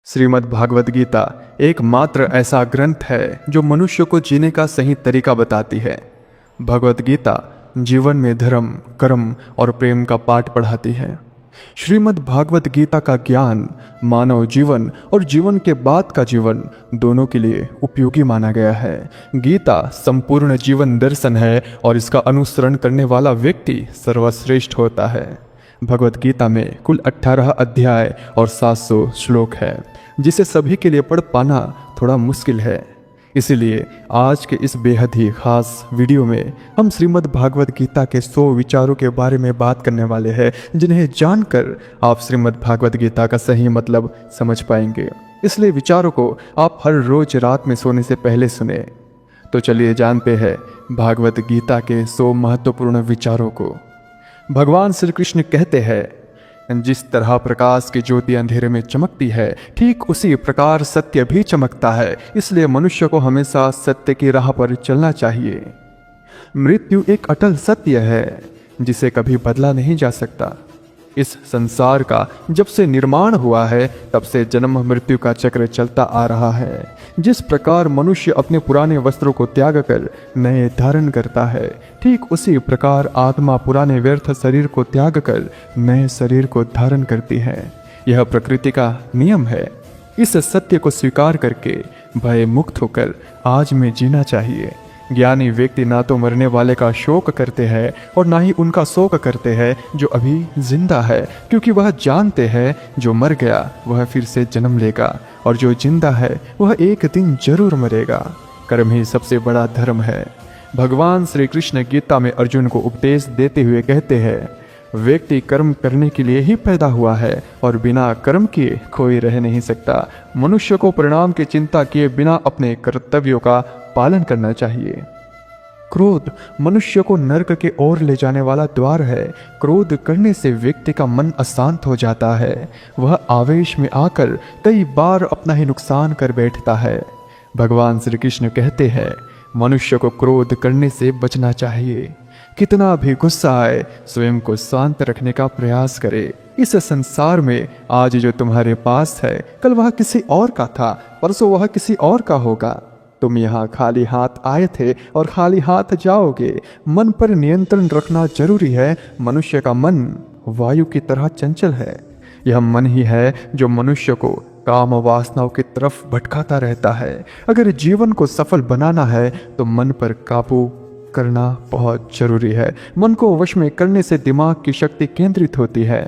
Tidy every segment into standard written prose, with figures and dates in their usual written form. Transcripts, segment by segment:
श्रीमद् भागवत गीता एकमात्र ऐसा ग्रंथ है जो मनुष्य को जीने का सही तरीका बताती है। भगवत गीता जीवन में धर्म, कर्म और प्रेम का पाठ पढ़ाती है। श्रीमद् भागवत गीता का ज्ञान मानव जीवन और जीवन के बाद का जीवन दोनों के लिए उपयोगी माना गया है। गीता संपूर्ण जीवन दर्शन है और इसका अनुसरण करने वाला व्यक्ति सर्वश्रेष्ठ होता है। भगवत गीता में कुल 18 अध्याय और 700 श्लोक है, जिसे सभी के लिए पढ़ पाना थोड़ा मुश्किल है। इसीलिए आज के इस बेहद ही खास वीडियो में हम श्रीमद् भागवत गीता के 100 विचारों के बारे में बात करने वाले हैं, जिन्हें जानकर आप श्रीमद् भागवत गीता का सही मतलब समझ पाएंगे। इसलिए विचारों को आप हर रोज रात में सोने से पहले सुने। तो चलिए जानते हैं भागवत गीता के 100 महत्वपूर्ण विचारों को। भगवान श्री कृष्ण कहते हैं, जिस तरह प्रकाश की ज्योति अंधेरे में चमकती है, ठीक उसी प्रकार सत्य भी चमकता है। इसलिए मनुष्य को हमेशा सत्य की राह पर चलना चाहिए। मृत्यु एक अटल सत्य है जिसे कभी बदला नहीं जा सकता। इस संसार का जब से निर्माण हुआ है तब से जन्म मृत्यु का चक्र चलता आ रहा है। जिस प्रकार मनुष्य अपने पुराने वस्त्रों को त्याग कर नए धारण करता है, ठीक उसी प्रकार आत्मा पुराने व्यर्थ शरीर को त्याग कर नए शरीर को धारण करती है। यह प्रकृति का नियम है। इस सत्य को स्वीकार करके भय मुक्त होकर आज में जीना चाहिए। ज्ञानी व्यक्ति ना तो मरने वाले का शोक करते हैं और ना ही उनका शोक करते हैं जो अभी जिंदा है, क्योंकि वह जानते हैं जो मर गया वह फिर से जन्म लेगा और जो जिंदा है वह एक दिन जरूर मरेगा। कर्म ही सबसे बड़ा धर्म है। भगवान श्री कृष्ण गीता में अर्जुन को उपदेश देते हुए कहते हैं, व्यक्ति कर्म करने के लिए ही पैदा हुआ है और बिना कर्म किए कोई रह नहीं सकता। मनुष्य को परिणाम की चिंता किए बिना अपने कर्तव्यों का पालन करना चाहिए। क्रोध मनुष्य को नरक के ओर ले जाने वाला द्वार है। क्रोध करने से व्यक्ति का मन अशांत हो जाता है। वह आवेश में आकर कई बार अपना ही नुकसान कर बैठता है। भगवान श्री कृष्ण कहते हैं, मनुष्य को क्रोध करने से बचना चाहिए। कितना भी गुस्सा आए, स्वयं को शांत रखने का प्रयास करे। इस संसार में आज जो तुम्हारे पास है, कल वह किसी और का था, परसों वह किसी और का होगा। तुम यहाँ खाली हाथ आए थे और खाली हाथ जाओगे। मन पर नियंत्रण रखना जरूरी है। मनुष्य का मन वायु की तरह चंचल है। यह मन ही है जो मनुष्य को काम वासनाओं की तरफ भटकाता रहता है। अगर जीवन को सफल बनाना है तो मन पर काबू करना बहुत जरूरी है। मन को वश में करने से दिमाग की शक्ति केंद्रित होती है,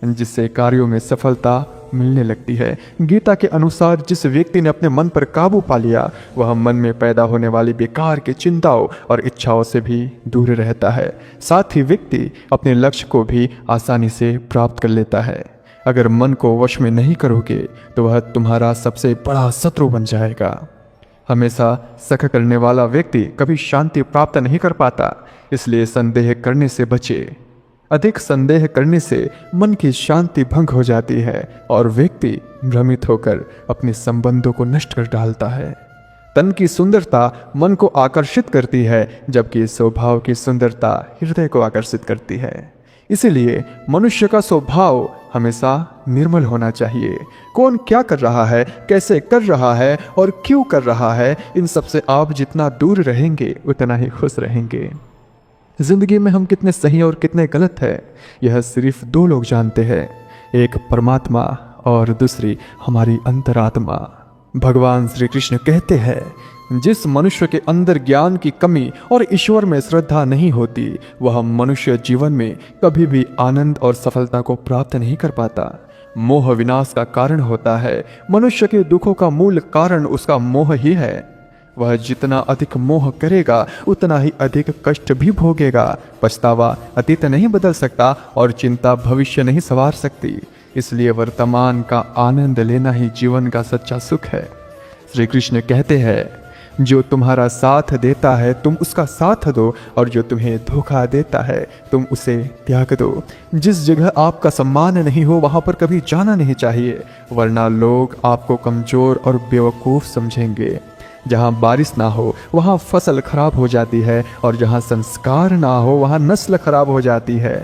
जिससे कार्यों में सफलता मिलने लगती है। गीता के अनुसार जिस व्यक्ति ने अपने मन पर काबू पा लिया, वह मन में पैदा होने वाली बेकार की चिंताओं और इच्छाओं से भी दूर रहता है। साथ ही व्यक्ति अपने लक्ष्य को भी आसानी से प्राप्त कर लेता है। अगर मन को वश में नहीं करोगे तो वह तुम्हारा सबसे बड़ा शत्रु बन जाएगा। हमेशा शक करने वाला व्यक्ति कभी शांति प्राप्त नहीं कर पाता। इसलिए संदेह करने से बचे। अधिक संदेह करने से मन की शांति भंग हो जाती है और व्यक्ति भ्रमित होकर अपने संबंधों को नष्ट कर डालता है। तन की सुंदरता मन को आकर्षित करती है, जबकि स्वभाव की सुंदरता हृदय को आकर्षित करती है। इसीलिए मनुष्य का स्वभाव हमेशा निर्मल होना चाहिए। कौन क्या कर रहा है, कैसे कर रहा है और क्यों कर रहा है, इन सब से आप जितना दूर रहेंगे उतना ही खुश रहेंगे। जिंदगी में हम कितने सही और कितने गलत है, यह सिर्फ 2 लोग जानते हैं, एक परमात्मा और दूसरी हमारी अंतरात्मा। भगवान श्री कृष्ण कहते हैं, जिस मनुष्य के अंदर ज्ञान की कमी और ईश्वर में श्रद्धा नहीं होती, वह मनुष्य जीवन में कभी भी आनंद और सफलता को प्राप्त नहीं कर पाता। मोह विनाश का कारण होता है। मनुष्य के दुखों का मूल कारण उसका मोह ही है। वह जितना अधिक मोह करेगा उतना ही अधिक कष्ट भी भोगेगा। पछतावा अतीत नहीं बदल सकता और चिंता भविष्य नहीं संवार सकती। इसलिए वर्तमान का आनंद लेना ही जीवन का सच्चा सुख है। श्री कृष्ण कहते हैं, जो तुम्हारा साथ देता है तुम उसका साथ दो, और जो तुम्हें धोखा देता है तुम उसे त्याग दो। जिस जगह आपका सम्मान नहीं हो वहाँ पर कभी जाना नहीं चाहिए, वरना लोग आपको कमजोर और बेवकूफ़ समझेंगे। जहाँ बारिश ना हो वहाँ फसल खराब हो जाती है, और जहाँ संस्कार ना हो वहाँ नस्ल खराब हो जाती है।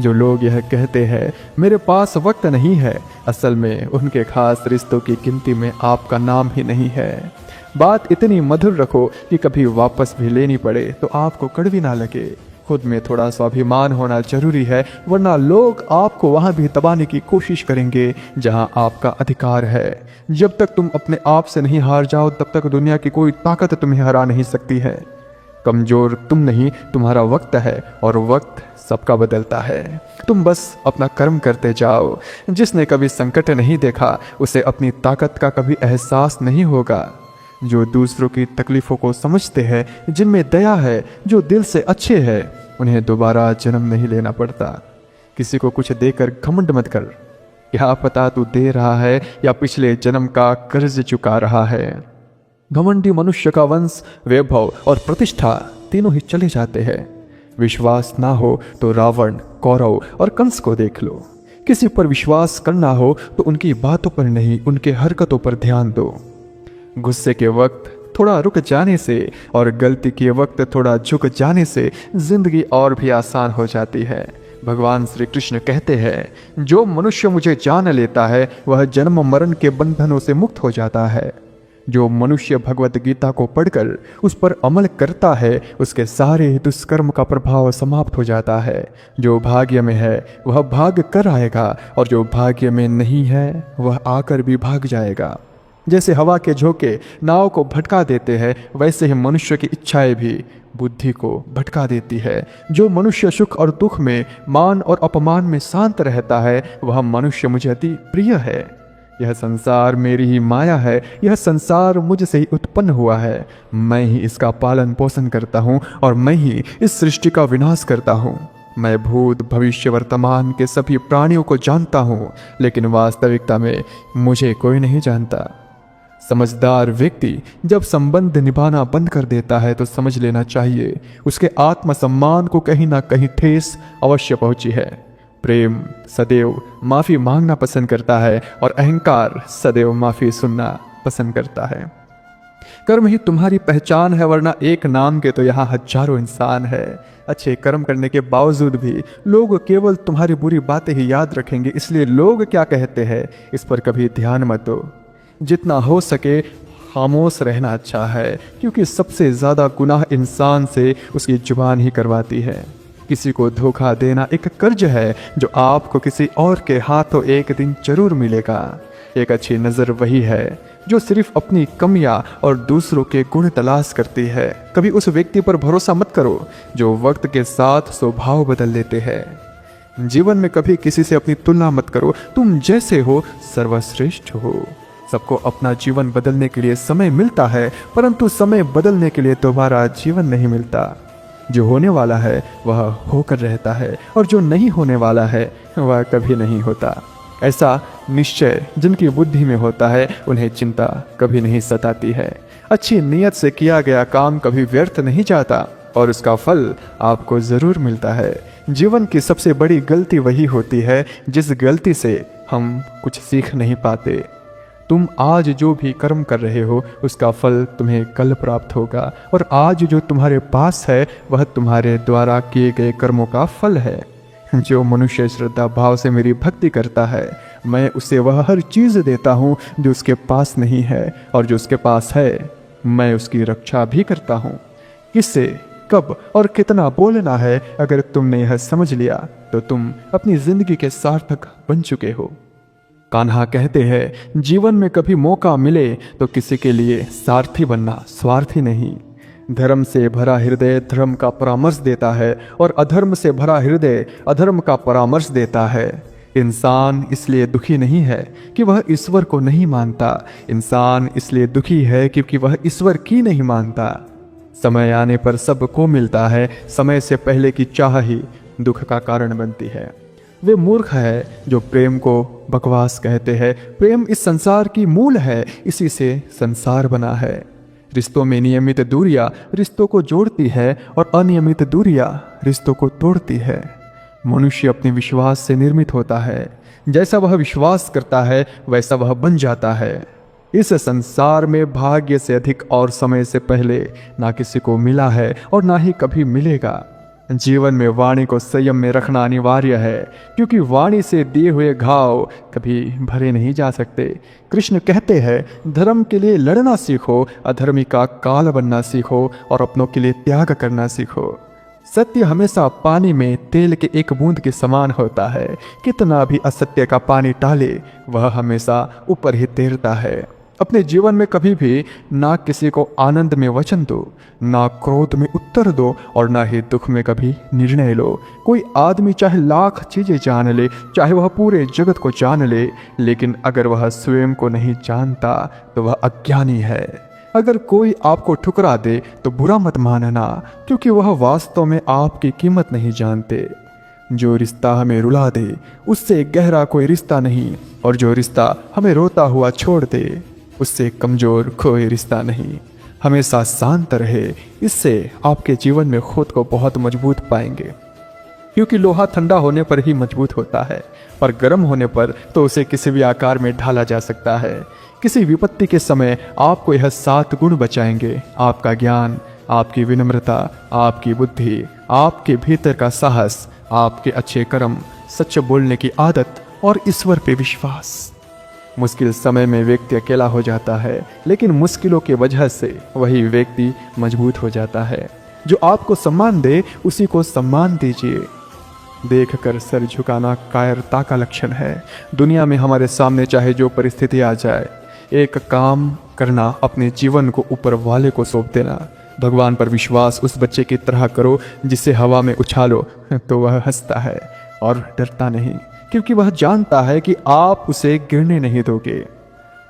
जो लोग यह कहते हैं मेरे पास वक्त नहीं है, असल में उनके खास रिश्तों की गिनती में आपका नाम ही नहीं है। बात इतनी मधुर रखो कि कभी वापस भी लेनी पड़े तो आपको कड़वी ना लगे। खुद में थोड़ा स्वाभिमान होना जरूरी है, वरना लोग आपको वहां भी दबाने की कोशिश करेंगे जहां आपका अधिकार है। जब तक तुम अपने आप से नहीं हार जाओ तब तक दुनिया की कोई ताकत तुम्हें हरा नहीं सकती है। कमजोर तुम नहीं, तुम्हारा वक्त है, और वक्त सबका बदलता है। तुम बस अपना कर्म करते जाओ। जिसने कभी संकट नहीं देखा उसे अपनी ताकत का कभी एहसास नहीं होगा। जो दूसरों की तकलीफ़ों को समझते हैं, जिनमें दया है, जो दिल से अच्छे हैं, उन्हें दोबारा जन्म नहीं लेना पड़ता। किसी को कुछ देकर घमंड मत कर, क्या पता तू दे रहा है या पिछले जन्म का कर्ज चुका रहा है। घमंडी मनुष्य का वंश, वैभव और प्रतिष्ठा तीनों ही चले जाते हैं। विश्वास ना हो तो रावण, कौरव और कंस को देख लो। किसी पर विश्वास करना हो तो उनकी बातों पर नहीं, उनके हरकतों पर ध्यान दो। गुस्से के वक्त थोड़ा रुक जाने से और गलती के वक्त थोड़ा झुक जाने से जिंदगी और भी आसान हो जाती है। भगवान श्री कृष्ण कहते हैं, जो मनुष्य मुझे जान लेता है वह जन्म मरण के बंधनों से मुक्त हो जाता है। जो मनुष्य भगवत गीता को पढ़कर उस पर अमल करता है उसके सारे दुष्कर्म का प्रभाव समाप्त हो जाता है। जो भाग्य में है वह भाग कर आएगा, और जो भाग्य में नहीं है वह आकर भी भाग जाएगा। जैसे हवा के झोंके नाव को भटका देते हैं, वैसे ही मनुष्य की इच्छाएं भी बुद्धि को भटका देती है। जो मनुष्य सुख और दुख में, मान और अपमान में शांत रहता है, वह मनुष्य मुझे अति प्रिय है। यह संसार मेरी ही माया है, यह संसार मुझसे ही उत्पन्न हुआ है। मैं ही इसका पालन पोषण करता हूँ और मैं ही इस सृष्टि का विनाश करता हूँ। मैं भूत, भविष्य, वर्तमान के सभी प्राणियों को जानता हूँ, लेकिन वास्तविकता में मुझे कोई नहीं जानता। समझदार व्यक्ति जब संबंध निभाना बंद कर देता है तो समझ लेना चाहिए उसके आत्मसम्मान को कहीं ना कहीं ठेस अवश्य पहुंची है। प्रेम सदैव माफी मांगना पसंद करता है और अहंकार सदैव माफी सुनना पसंद करता है। कर्म ही तुम्हारी पहचान है, वरना एक नाम के तो यहाँ हजारों इंसान है। अच्छे कर्म करने के बावजूद भी लोग केवल तुम्हारी बुरी बातें ही याद रखेंगे, इसलिए लोग क्या कहते हैं इस पर कभी ध्यान मत दो। जितना हो सके खामोश रहना अच्छा है, क्योंकि सबसे ज़्यादा गुनाह इंसान से उसकी जुबान ही करवाती है। किसी को धोखा देना एक कर्ज है जो आपको किसी और के हाथों एक दिन जरूर मिलेगा। एक अच्छी नज़र वही है जो सिर्फ अपनी कमियां और दूसरों के गुण तलाश करती है। कभी उस व्यक्ति पर भरोसा मत करो जो वक्त के साथ स्वभाव बदल लेते हैं। जीवन में कभी किसी से अपनी तुलना मत करो, तुम जैसे हो सर्वश्रेष्ठ हो। सबको अपना जीवन बदलने के लिए समय मिलता है, परंतु समय बदलने के लिए दोबारा जीवन नहीं मिलता। जो होने वाला है वह होकर रहता है, और जो नहीं होने वाला है वह कभी नहीं होता। ऐसा निश्चय जिनकी बुद्धि में होता है उन्हें चिंता कभी नहीं सताती है। अच्छी नीयत से किया गया काम कभी व्यर्थ नहीं जाता और उसका फल आपको ज़रूर मिलता है। जीवन की सबसे बड़ी गलती वही होती है जिस गलती से हम कुछ सीख नहीं पाते। तुम आज जो भी कर्म कर रहे हो उसका फल तुम्हें कल प्राप्त होगा, और आज जो तुम्हारे पास है वह तुम्हारे द्वारा किए गए कर्मों का फल है। जो मनुष्य श्रद्धा भाव से मेरी भक्ति करता है मैं उसे वह हर चीज़ देता हूँ जो उसके पास नहीं है, और जो उसके पास है मैं उसकी रक्षा भी करता हूँ। किससे कब और कितना बोलना है, अगर तुमने यह समझ लिया तो तुम अपनी जिंदगी के सार्थक बन चुके हो। कान्हा कहते हैं, जीवन में कभी मौका मिले तो किसी के लिए सारथी बनना, स्वार्थी नहीं। धर्म से भरा हृदय धर्म का परामर्श देता है, और अधर्म से भरा हृदय अधर्म का परामर्श देता है। इंसान इसलिए दुखी नहीं है कि वह ईश्वर को नहीं मानता, इंसान इसलिए दुखी है क्योंकि वह ईश्वर की नहीं मानता। समय आने पर सबको मिलता है, समय से पहले की चाह ही दुख का कारण बनती है। वे मूर्ख है जो प्रेम को बकवास कहते हैं। प्रेम इस संसार की मूल है, इसी से संसार बना है। रिश्तों में नियमित दूरियां रिश्तों को जोड़ती है और अनियमित दूरियां रिश्तों को तोड़ती है। मनुष्य अपने विश्वास से निर्मित होता है, जैसा वह विश्वास करता है वैसा वह बन जाता है। इस संसार में भाग्य से अधिक और समय से पहले ना किसी को मिला है और ना ही कभी मिलेगा। जीवन में वाणी को संयम में रखना अनिवार्य है, क्योंकि वाणी से दिए हुए घाव कभी भरे नहीं जा सकते। कृष्ण कहते हैं, धर्म के लिए लड़ना सीखो, अधर्मी का काल बनना सीखो और अपनों के लिए त्याग करना सीखो। सत्य हमेशा पानी में तेल के एक बूंद के समान होता है। कितना भी असत्य का पानी डाले, वह हमेशा ऊपर ही तैरता है। अपने जीवन में कभी भी ना किसी को आनंद में वचन दो, ना क्रोध में उत्तर दो और ना ही दुख में कभी निर्णय लो। कोई आदमी चाहे लाख चीजें जान ले, चाहे वह पूरे जगत को जान ले, लेकिन अगर वह स्वयं को नहीं जानता तो वह अज्ञानी है। अगर कोई आपको ठुकरा दे तो बुरा मत मानना, क्योंकि वह वास्तव में आपकी कीमत नहीं जानते। जो रिश्ता हमें रुला दे, उससे गहरा कोई रिश्ता नहीं, और जो रिश्ता हमें रोता हुआ छोड़ दे, उससे कमजोर कोई रिश्ता नहीं। हमेशा शांत रहे, इससे आपके जीवन में खुद को बहुत मजबूत पाएंगे, क्योंकि लोहा ठंडा होने पर ही मजबूत होता है, पर गर्म होने पर तो उसे किसी भी आकार में ढाला जा सकता है। किसी विपत्ति के समय आपको यह 7 गुण बचाएंगे: आपका ज्ञान, आपकी विनम्रता, आपकी बुद्धि, आपके भीतर का साहस, आपके अच्छे कर्म, सच बोलने की आदत और ईश्वर पे विश्वास। मुश्किल समय में व्यक्ति अकेला हो जाता है, लेकिन मुश्किलों की वजह से वही व्यक्ति मजबूत हो जाता है। जो आपको सम्मान दे, उसी को सम्मान दीजिए। देखकर सर झुकाना कायरता का लक्षण है। दुनिया में हमारे सामने चाहे जो परिस्थिति आ जाए, एक काम करना, अपने जीवन को ऊपर वाले को सौंप देना। भगवान पर विश्वास उस बच्चे की तरह करो जिसे हवा में उछालो तो वह हंसता है और डरता नहीं, क्योंकि वह जानता है कि आप उसे गिरने नहीं दोगे।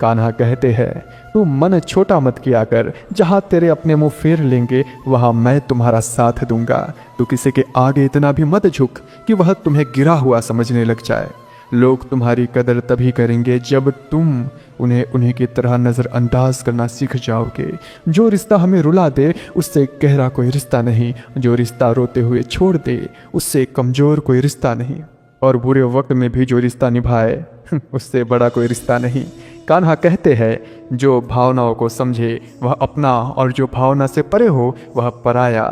कान्हा कहते हैं, तू मन छोटा मत किया कर, जहां तेरे अपने मुंह फेर लेंगे वहां मैं तुम्हारा साथ दूंगा। तू किसी के आगे इतना भी मत झुक कि वह तुम्हें गिरा हुआ समझने लग जाए। लोग तुम्हारी कदर तभी करेंगे जब तुम उन्हें की तरह नज़रअंदाज करना सीख जाओगे। जो रिश्ता हमें रुला दे, उससे गहरा कोई रिश्ता नहीं। जो रिश्ता रोते हुए छोड़ दे, उससे कमज़ोर कोई रिश्ता नहीं। और बुरे वक्त में भी जो रिश्ता निभाए, उससे बड़ा कोई रिश्ता नहीं। कान्हा कहते हैं, जो भावनाओं को समझे वह अपना, और जो भावना से परे हो वह पराया।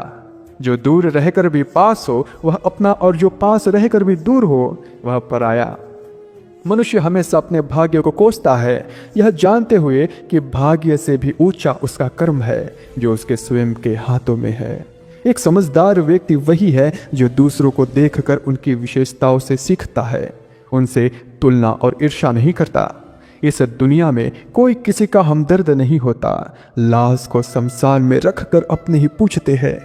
जो दूर रहकर भी पास हो वह अपना, और जो पास रहकर भी दूर हो वह पराया। मनुष्य हमेशा अपने भाग्य को कोसता है, यह जानते हुए कि भाग्य से भी ऊंचा उसका कर्म है जो उसके स्वयं के हाथों में है। एक समझदार व्यक्ति वही है जो दूसरों को देखकर उनकी विशेषताओं से सीखता है, उनसे तुलना और ईर्ष्या नहीं करता। इस दुनिया में कोई किसी का हमदर्द नहीं होता। लाश को शमशान में रखकर अपने ही पूछते हैं,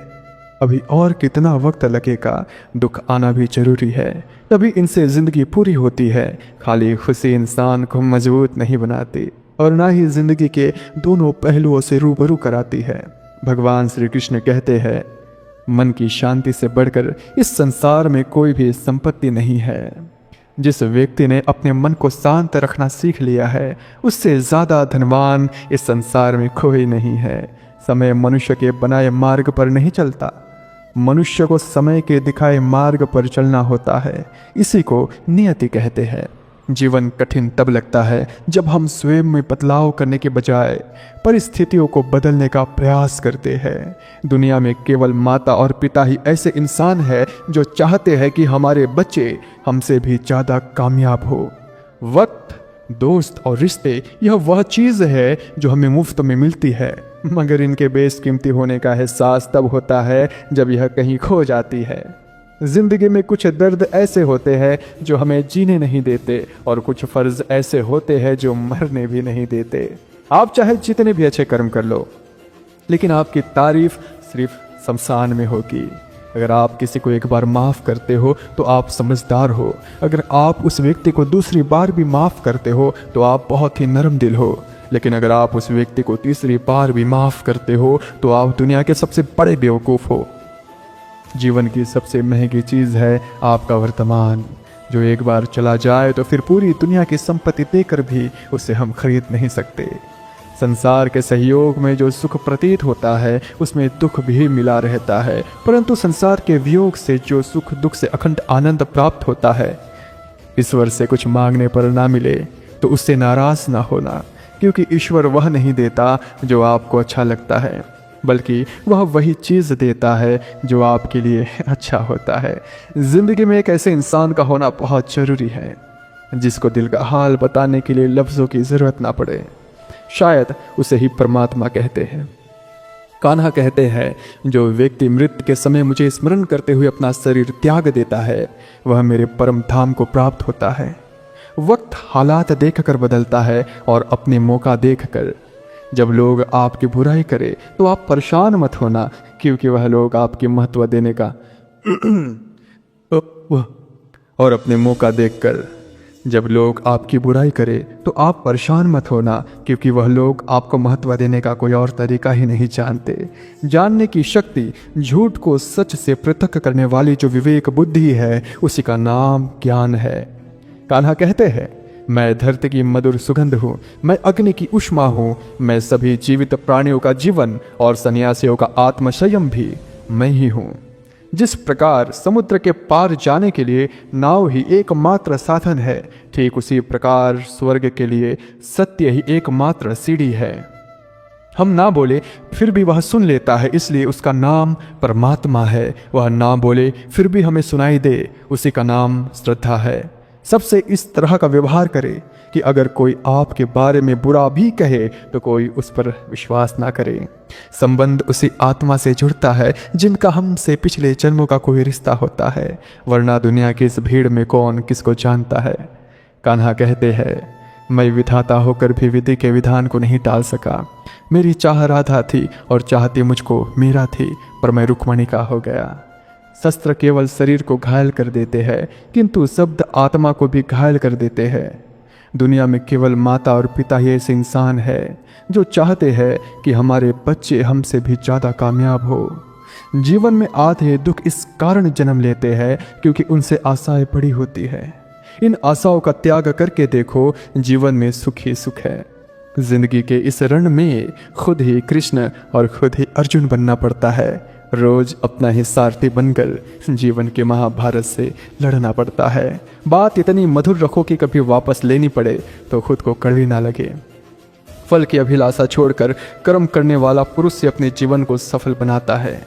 अभी और कितना वक्त लगेगा। दुख आना भी जरूरी है, तभी इनसे जिंदगी पूरी होती है। खाली खुशी इंसान को मजबूत नहीं बनाती, और ना ही जिंदगी के दोनों पहलुओं से रूबरू कराती है। भगवान श्री कृष्ण कहते हैं, मन की शांति से बढ़कर इस संसार में कोई भी संपत्ति नहीं है। जिस व्यक्ति ने अपने मन को शांत रखना सीख लिया है, उससे ज़्यादा धनवान इस संसार में कोई नहीं है। समय मनुष्य के बनाए मार्ग पर नहीं चलता, मनुष्य को समय के दिखाए मार्ग पर चलना होता है। इसी को नियति कहते हैं। जीवन कठिन तब लगता है जब हम स्वयं में बदलाव करने के बजाय परिस्थितियों को बदलने का प्रयास करते हैं। दुनिया में केवल माता और पिता ही ऐसे इंसान हैं जो चाहते हैं कि हमारे बच्चे हमसे भी ज़्यादा कामयाब हो। वक्त, दोस्त और रिश्ते, यह वह चीज़ है जो हमें मुफ्त में मिलती है, मगर इनके बेशकीमती होने का एहसास तब होता है जब यह कहीं खो जाती है। जिंदगी में कुछ दर्द ऐसे होते हैं जो हमें जीने नहीं देते, और कुछ फर्ज ऐसे होते हैं जो मरने भी नहीं देते। आप चाहे जितने भी अच्छे कर्म कर लो, लेकिन आपकी तारीफ सिर्फ शमशान में होगी। अगर आप किसी को एक बार माफ़ करते हो तो आप समझदार हो। अगर आप उस व्यक्ति को दूसरी बार भी माफ़ करते हो तो आप बहुत ही नरम दिल हो। लेकिन अगर आप उस व्यक्ति को तीसरी बार भी माफ़ करते हो तो आप दुनिया के सबसे बड़े बेवकूफ़ हो। जीवन की सबसे महंगी चीज़ है आपका वर्तमान, जो एक बार चला जाए तो फिर पूरी दुनिया की संपत्ति देकर भी उसे हम खरीद नहीं सकते। संसार के सहयोग में जो सुख प्रतीत होता है उसमें दुख भी मिला रहता है, परंतु संसार के वियोग से जो सुख दुख से अखंड आनंद प्राप्त होता है। ईश्वर से कुछ मांगने पर ना मिले तो उससे नाराज ना होना, क्योंकि ईश्वर वह नहीं देता जो आपको अच्छा लगता है। बल्कि वह वही चीज़ देता है जो आपके लिए अच्छा होता है। ज़िंदगी में एक ऐसे इंसान का होना बहुत ज़रूरी है जिसको दिल का हाल बताने के लिए लफ्ज़ों की ज़रूरत ना पड़े। शायद उसे ही परमात्मा कहते हैं। कान्हा कहते हैं, जो व्यक्ति मृत्यु के समय मुझे स्मरण करते हुए अपना शरीर त्याग देता है वह मेरे परम धाम को प्राप्त होता है। वक्त हालात देखकर बदलता है और अपने मौका देखकर। जब लोग आपकी बुराई करें तो आप परेशान मत होना, क्योंकि वह लोग आपकी महत्व देने का और अपने मौका देखकर। जब लोग आपकी बुराई करें तो आप परेशान मत होना, क्योंकि वह लोग आपको महत्व देने का कोई और तरीका ही नहीं जानते। जानने की शक्ति, झूठ को सच से पृथक करने वाली जो विवेक बुद्धि है, उसी का नाम ज्ञान है। कान्हा कहते हैं, मैं धरती की मधुर सुगंध हूँ, मैं अग्नि की उष्मा हूँ, मैं सभी जीवित प्राणियों का जीवन और सन्यासियों का आत्मसंयम भी मैं ही हूँ। जिस प्रकार समुद्र के पार जाने के लिए नाव ही एकमात्र साधन है, ठीक उसी प्रकार स्वर्ग के लिए सत्य ही एकमात्र सीढ़ी है। हम ना बोले फिर भी वह सुन लेता है, इसलिए उसका नाम परमात्मा है। वह ना बोले फिर भी हमें सुनाई दे, उसी का नाम श्रद्धा है। सबसे इस तरह का व्यवहार करे कि अगर कोई आपके बारे में बुरा भी कहे तो कोई उस पर विश्वास ना करे। संबंध उसी आत्मा से जुड़ता है जिनका हमसे पिछले जन्मों का कोई रिश्ता होता है, वरना दुनिया की इस भीड़ में कौन किसको जानता है। कान्हा कहते हैं, मैं विधाता होकर भी विधि के विधान को नहीं टाल सका। मेरी चाह राधा थी और चाहती मुझको मीरा थी, पर मैं रुक्मणी का हो गया। शस्त्र केवल शरीर को घायल कर देते हैं, किंतु शब्द आत्मा को भी घायल कर देते हैं। दुनिया में केवल माता और पिता ही ऐसे इंसान है जो चाहते हैं कि हमारे बच्चे हमसे भी ज़्यादा कामयाब हो। जीवन में आधे दुख इस कारण जन्म लेते हैं क्योंकि उनसे आशाएं बड़ी होती है। इन आशाओं का त्याग करके देखो, जीवन में सुख ही सुख है। जिंदगी के इस रण में खुद ही कृष्ण और खुद ही अर्जुन बनना पड़ता है। रोज अपना ही सारथी बनकर जीवन के महाभारत से लड़ना पड़ता है। बात इतनी मधुर रखो कि कभी वापस लेनी पड़े तो खुद को कड़वी ना लगे। फल की अभिलाषा छोड़कर कर्म करने वाला पुरुष से अपने जीवन को सफल बनाता है।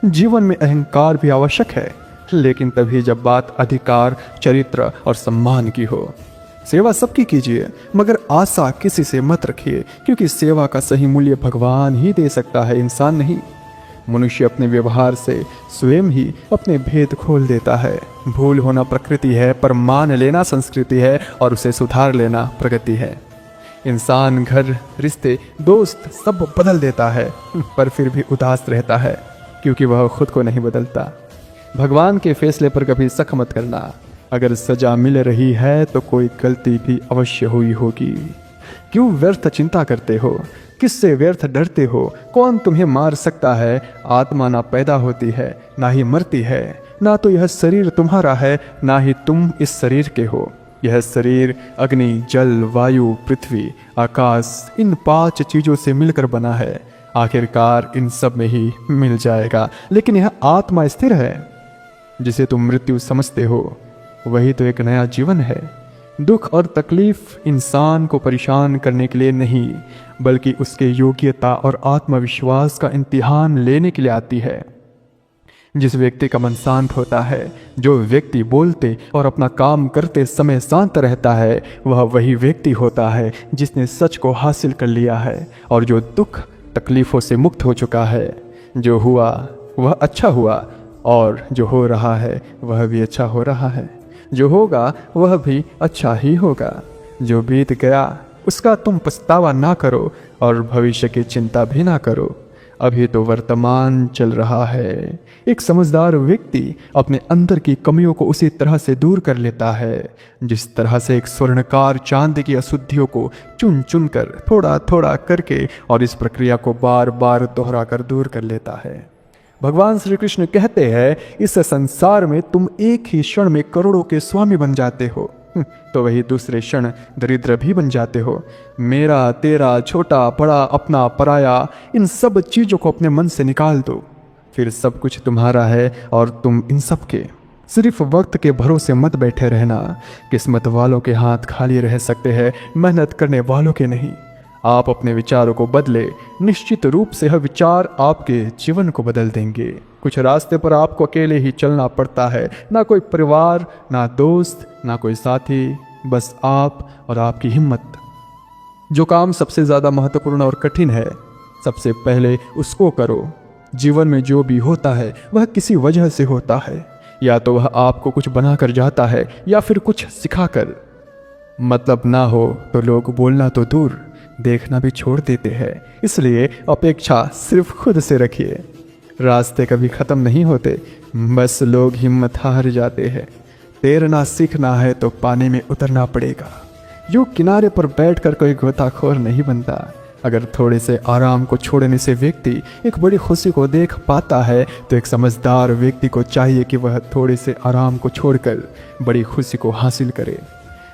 जीवन में अहंकार भी आवश्यक है, लेकिन तभी जब बात अधिकार, चरित्र और सम्मान की हो। सेवा सबकी कीजिए, मगर आशा किसी से मत रखिए, क्योंकि सेवा का सही मूल्य भगवान ही दे सकता है, इंसान नहीं। मनुष्य अपने व्यवहार से स्वयं ही अपने भेद खोल देता है। भूल होना प्रकृति है, पर मान लेना संस्कृति है और उसे सुधार लेना प्रगति है। इंसान घर, रिश्ते, दोस्त सब बदल देता है, पर फिर भी उदास रहता है क्योंकि वह खुद को नहीं बदलता। भगवान के फैसले पर कभी शक मत करना। अगर सजा मिल रही है तो कोई गलती भी अवश्य हुई होगी। क्यों व्यर्थ चिंता करते हो? किससे व्यर्थ डरते हो? कौन तुम्हें मार सकता है? आत्मा ना पैदा होती है, ना ही मरती है। ना तो यह शरीर तुम्हारा है, ना ही तुम इस शरीर के हो। यह शरीर अग्नि, जल, वायु, पृथ्वी, आकाश, इन 5 चीजों से मिलकर बना है। आखिरकार इन सब में ही मिल जाएगा। लेकिन यह आत्मा स्थिर है। जिसे तुम मृत्यु समझते हो वही तो एक नया जीवन है। दुख और तकलीफ इंसान को परेशान करने के लिए नहीं, बल्कि उसके योग्यता और आत्मविश्वास का इम्तिहान लेने के लिए आती है। जिस व्यक्ति का मन शांत होता है, जो व्यक्ति बोलते और अपना काम करते समय शांत रहता है, वह वही व्यक्ति होता है जिसने सच को हासिल कर लिया है और जो दुख तकलीफों से मुक्त हो चुका है। जो हुआ वह अच्छा हुआ, और जो हो रहा है वह भी अच्छा हो रहा है। जो होगा वह भी अच्छा ही होगा। जो बीत गया उसका तुम पछतावा ना करो और भविष्य की चिंता भी ना करो। अभी तो वर्तमान चल रहा है। एक समझदार व्यक्ति अपने अंदर की कमियों को उसी तरह से दूर कर लेता है जिस तरह से एक स्वर्णकार चांदी की अशुद्धियों को चुन चुन कर थोड़ा थोड़ा करके और इस प्रक्रिया को बार बार दोहरा कर दूर कर लेता है। भगवान श्री कृष्ण कहते हैं, इस संसार में तुम एक ही क्षण में करोड़ों के स्वामी बन जाते हो, तो वही दूसरे क्षण दरिद्र भी बन जाते हो। मेरा, तेरा, छोटा, बड़ा, अपना, पराया, इन सब चीजों को अपने मन से निकाल दो, फिर सब कुछ तुम्हारा है और तुम इन सब के। सिर्फ वक्त के भरोसे मत बैठे रहना। किस्मत वालों के हाथ खाली रह सकते हैं, मेहनत करने वालों के नहीं। आप अपने विचारों को बदले, निश्चित रूप से यह विचार आपके जीवन को बदल देंगे। कुछ रास्ते पर आपको अकेले ही चलना पड़ता है, ना कोई परिवार, ना दोस्त, ना कोई साथी, बस आप और आपकी हिम्मत। जो काम सबसे ज़्यादा महत्वपूर्ण और कठिन है, सबसे पहले उसको करो। जीवन में जो भी होता है वह किसी वजह से होता है, या तो वह आपको कुछ बनाकर जाता है या फिर कुछ सिखाकर। मतलब ना हो तो लोग बोलना तो दूर, देखना भी छोड़ देते हैं। इसलिए अपेक्षा सिर्फ खुद से रखिए। रास्ते कभी ख़त्म नहीं होते, बस लोग हिम्मत हार जाते हैं। तैरना सीखना है तो पानी में उतरना पड़ेगा। यूँ किनारे पर बैठकर कोई गोताखोर नहीं बनता। अगर थोड़े से आराम को छोड़ने से व्यक्ति एक बड़ी खुशी को देख पाता है, तो एक समझदार व्यक्ति को चाहिए कि वह थोड़े से आराम को छोड़कर बड़ी खुशी को हासिल करे।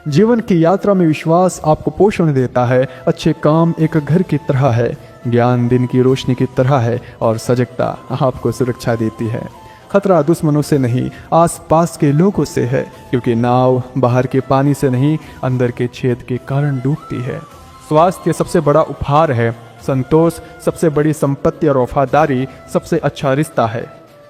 जीवन की यात्रा में विश्वास आपको पोषण देता है। अच्छे काम एक घर की तरह है, ज्ञान दिन की रोशनी की तरह है, और सजगता आपको सुरक्षा देती है। खतरा दुश्मनों से नहीं, आसपास के लोगों से है, क्योंकि नाव बाहर के पानी से नहीं, अंदर के छेद के कारण डूबती है। स्वास्थ्य सबसे बड़ा उपहार है, संतोष सबसे बड़ी संपत्ति, और वफादारी सबसे अच्छा रिश्ता है।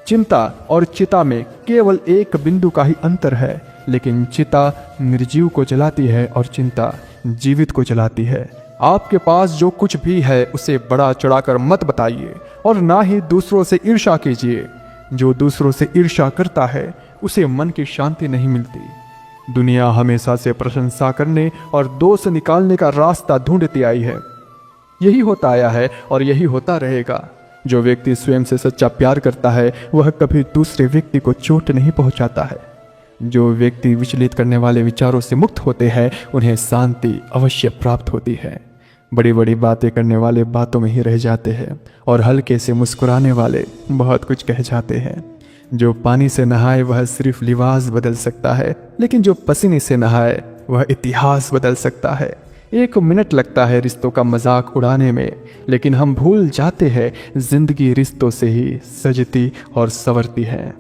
चिंता और चिता में केवल एक बिंदु का ही अंतर है, लेकिन चिता निर्जीव को जलाती है और चिंता जीवित को जलाती है। आपके पास जो कुछ भी है उसे बड़ा चढ़ाकर मत बताइए, और ना ही दूसरों से ईर्ष्या कीजिए। जो दूसरों से ईर्ष्या करता है उसे मन की शांति नहीं मिलती। दुनिया हमेशा से प्रशंसा करने और दोष निकालने का रास्ता ढूंढती आई है। यही होता आया है और यही होता रहेगा। जो व्यक्ति स्वयं से सच्चा प्यार करता है वह कभी दूसरे व्यक्ति को चोट नहीं पहुंचाता है। जो व्यक्ति विचलित करने वाले विचारों से मुक्त होते हैं उन्हें शांति अवश्य प्राप्त होती है। बड़ी बड़ी बातें करने वाले बातों में ही रह जाते हैं, और हल्के से मुस्कुराने वाले बहुत कुछ कह जाते हैं। जो पानी से नहाए वह सिर्फ लिबास बदल सकता है, लेकिन जो पसीने से नहाए वह इतिहास बदल सकता है। 1 मिनट लगता है रिश्तों का मजाक उड़ाने में, लेकिन हम भूल जाते हैं जिंदगी रिश्तों से ही सजती और संवरती है।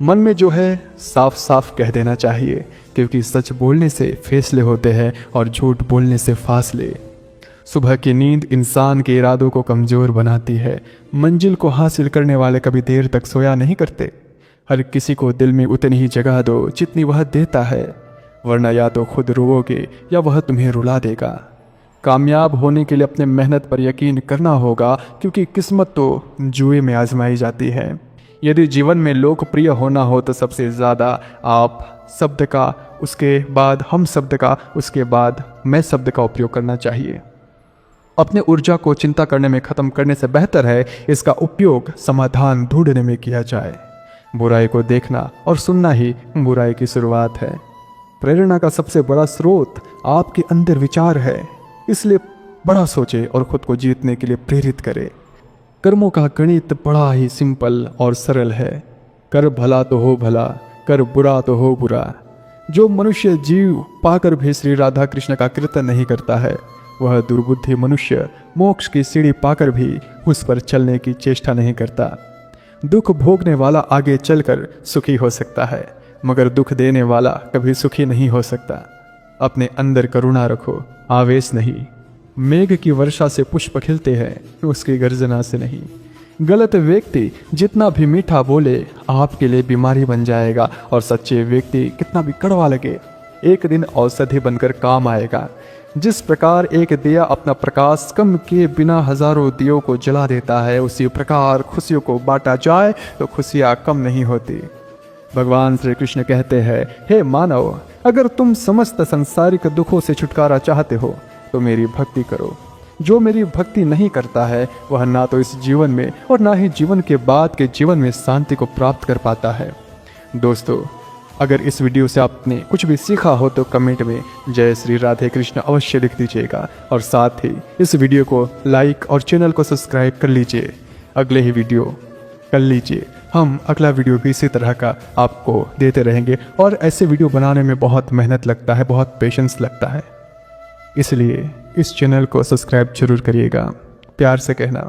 मन में जो है साफ साफ कह देना चाहिए, क्योंकि सच बोलने से फैसले होते हैं और झूठ बोलने से फासले। सुबह की नींद इंसान के इरादों को कमज़ोर बनाती है। मंजिल को हासिल करने वाले कभी देर तक सोया नहीं करते। हर किसी को दिल में उतनी ही जगह दो जितनी वह देता है, वरना या तो खुद रोओगे या वह तुम्हें रुला देगा। कामयाब होने के लिए अपने मेहनत पर यकीन करना होगा, क्योंकि किस्मत तो जुए में आजमाई जाती है। यदि जीवन में लोकप्रिय होना हो तो सबसे ज़्यादा आप शब्द का, उसके बाद हम शब्द का, उसके बाद मैं शब्द का उपयोग करना चाहिए। अपने ऊर्जा को चिंता करने में ख़त्म करने से बेहतर है इसका उपयोग समाधान ढूंढने में किया जाए। बुराई को देखना और सुनना ही बुराई की शुरुआत है। प्रेरणा का सबसे बड़ा स्रोत आपके अंदर विचार है, इसलिए बड़ा सोचे और खुद को जीतने के लिए प्रेरित करे। कर्मों का गणित बड़ा ही सिंपल और सरल है। कर भला तो हो भला, कर बुरा तो हो बुरा। जो मनुष्य जीव पाकर भी श्री राधा कृष्ण का कीर्तन नहीं करता है, वह दुर्बुद्धि मनुष्य मोक्ष की सीढ़ी पाकर भी उस पर चलने की चेष्टा नहीं करता। दुख भोगने वाला आगे चलकर सुखी हो सकता है, मगर दुख देने वाला कभी सुखी नहीं हो सकता। अपने अंदर करुणा रखो, आवेश नहीं। मेघ की वर्षा से पुष्प खिलते हैं, उसकी गर्जना से नहीं। गलत व्यक्ति जितना भी मीठा बोले आपके लिए बीमारी बन जाएगा, और सच्चे व्यक्ति कितना भी कड़वा लगे एक दिन औषधि बनकर काम आएगा। जिस प्रकार एक दिया अपना प्रकाश कम किए बिना हजारों दियों को जला देता है, उसी प्रकार खुशियों को बांटा जाए तो खुशियाँ कम नहीं होती। भगवान श्री कृष्ण कहते हैं, हे मानव, अगर तुम समस्त संसारिक दुखों से छुटकारा चाहते हो तो मेरी भक्ति करो। जो मेरी भक्ति नहीं करता है वह ना तो इस जीवन में और ना ही जीवन के बाद के जीवन में शांति को प्राप्त कर पाता है। दोस्तों, अगर इस वीडियो से आपने कुछ भी सीखा हो तो कमेंट में जय श्री राधे कृष्ण अवश्य लिख दीजिएगा, और साथ ही इस वीडियो को लाइक और चैनल को सब्सक्राइब कर लीजिए। अगले ही वीडियो कर लीजिए, हम अगला वीडियो भी इसी तरह का आपको देते रहेंगे। और ऐसे वीडियो बनाने में बहुत मेहनत लगता है, बहुत पेशेंस लगता है, इसलिए इस चैनल को सब्सक्राइब जरूर करिएगा। प्यार से कहना।